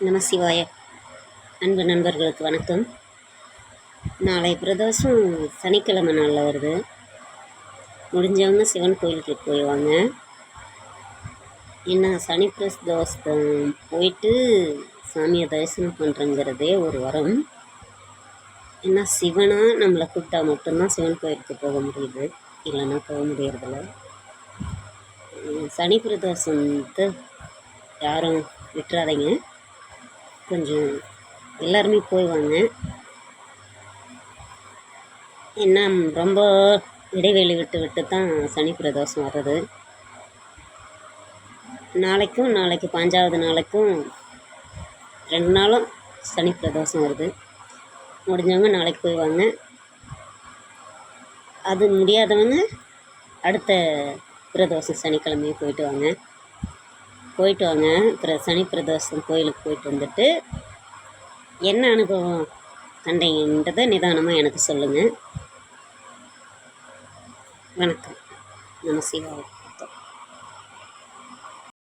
நம சிவாய. அன்பு நண்பர்களுக்கு வணக்கம். நாளை பிரதோஷம் சனிக்கிழமை நாளில் வருது. முடிஞ்சவங்க சிவன் கோயிலுக்கு போயிடுவாங்க. ஏன்னா சனி பிரதோஷம் போயிட்டு சாமியை தரிசனம் பண்ணுறங்கிறதே ஒரு வரம். ஏன்னா சிவனாக நம்மளை கூப்பிட்டா மட்டும்தான் சிவன் கோயிலுக்கு போக முடியுது, இல்லைன்னா போக முடியறதில்ல. சனி பிரதோஷத்தை யாரும் விட்டுறாதீங்க. கொஞ்சம் எல்லாருமே போய்வாங்க. என்ன ரொம்ப இடைவெளி விட்டு தான் சனி பிரதோஷம் வர்றது. நாளைக்கு 5வது நாளைக்கும் 2 நாளும் சனி பிரதோஷம் வருது. முடிஞ்சவங்க நாளைக்கு போய்வாங்க. அது முடியாதவங்க அடுத்த பிரதோஷம் சனிக்கிழமையே போயிட்டு வாங்க. சனி பிரதோஷம் கோயிலுக்கு போயிட்டு வந்துட்டு என்ன அனுபவம் கண்டீங்கன்றதை நிதானமாக எனக்கு சொல்லுங்கள். வணக்கம். நம சிவாய.